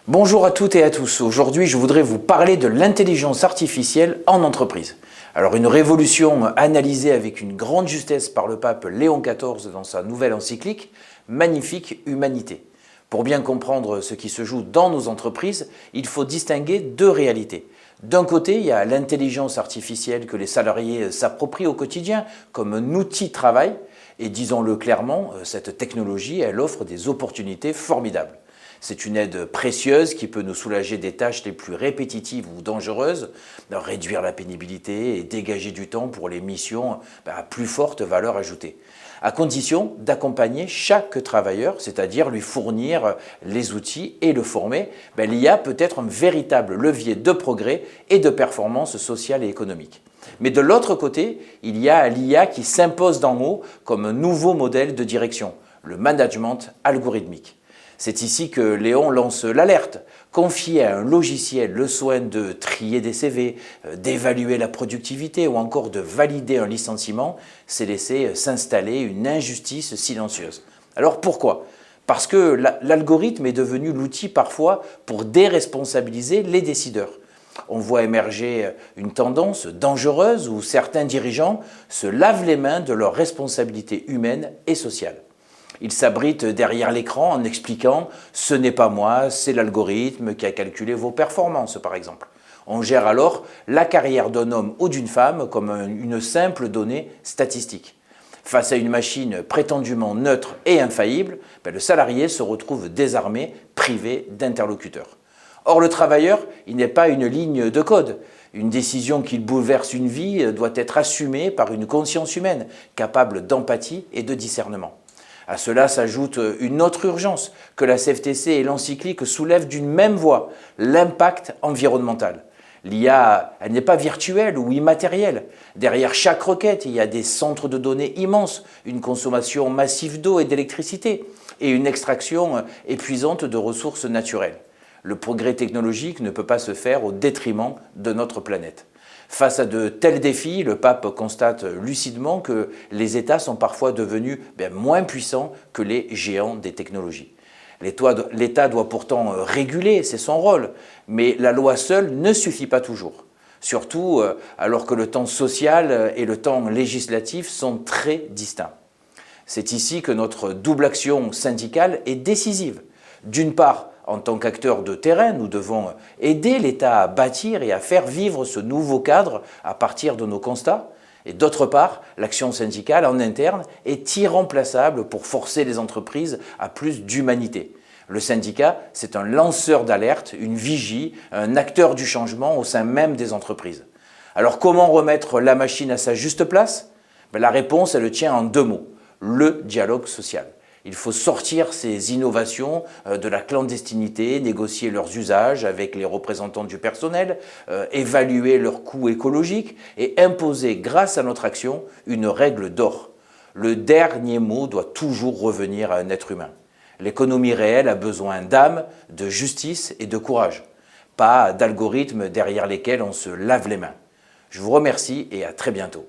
Bonjour à toutes et à tous. Aujourd'hui, je voudrais vous parler de l'intelligence artificielle en entreprise. Alors, une révolution analysée avec une grande justesse par le pape Léon XIV dans sa nouvelle encyclique « Magnifique humanité ». Pour bien comprendre ce qui se joue dans nos entreprises, il faut distinguer deux réalités. D'un côté, il y a l'intelligence artificielle que les salariés s'approprient au quotidien comme un outil de travail. Et disons-le clairement, cette technologie, elle offre des opportunités formidables. C'est une aide précieuse qui peut nous soulager des tâches les plus répétitives ou dangereuses, réduire la pénibilité et dégager du temps pour les missions à plus forte valeur ajoutée. À condition d'accompagner chaque travailleur, c'est-à-dire lui fournir les outils et le former, l'IA peut être un véritable levier de progrès et de performance sociale et économique. Mais de l'autre côté, il y a l'IA qui s'impose d'en haut comme un nouveau modèle de direction, le management algorithmique. C'est ici que Léon lance l'alerte. Confier à un logiciel le soin de trier des CV, d'évaluer la productivité ou encore de valider un licenciement, c'est laisser s'installer une injustice silencieuse. Alors pourquoi ? Parce que l'algorithme est devenu l'outil parfois pour déresponsabiliser les décideurs. On voit émerger une tendance dangereuse où certains dirigeants se lavent les mains de leurs responsabilités humaines et sociales. Ils s'abritent derrière l'écran en expliquant « ce n'est pas moi, c'est l'algorithme qui a calculé vos performances » par exemple. On gère alors la carrière d'un homme ou d'une femme comme une simple donnée statistique. Face à une machine prétendument neutre et infaillible, le salarié se retrouve désarmé, privé d'interlocuteurs. Or, le travailleur, il n'est pas une ligne de code. Une décision qui bouleverse une vie doit être assumée par une conscience humaine, capable d'empathie et de discernement. À cela s'ajoute une autre urgence que la CFTC et l'encyclique soulèvent d'une même voix, l'impact environnemental. L'IA, elle n'est pas virtuelle ou immatérielle. Derrière chaque requête, il y a des centres de données immenses, une consommation massive d'eau et d'électricité et une extraction épuisante de ressources naturelles. Le progrès technologique ne peut pas se faire au détriment de notre planète. Face à de tels défis, le pape constate lucidement que les États sont parfois devenus moins puissants que les géants des technologies. L'État doit pourtant réguler, c'est son rôle, mais la loi seule ne suffit pas toujours. Surtout alors que le temps social et le temps législatif sont très distincts. C'est ici que notre double action syndicale est décisive. D'une part, en tant qu'acteurs de terrain, nous devons aider l'État à bâtir et à faire vivre ce nouveau cadre à partir de nos constats. Et d'autre part, l'action syndicale en interne est irremplaçable pour forcer les entreprises à plus d'humanité. Le syndicat, c'est un lanceur d'alerte, une vigie, un acteur du changement au sein même des entreprises. Alors comment remettre la machine à sa juste place ? La réponse, elle tient en deux mots, le dialogue social. Il faut sortir ces innovations de la clandestinité, négocier leurs usages avec les représentants du personnel, évaluer leurs coûts écologiques et imposer, grâce à notre action, une règle d'or. Le dernier mot doit toujours revenir à un être humain. L'économie réelle a besoin d'âme, de justice et de courage, pas d'algorithmes derrière lesquels on se lave les mains. Je vous remercie et à très bientôt.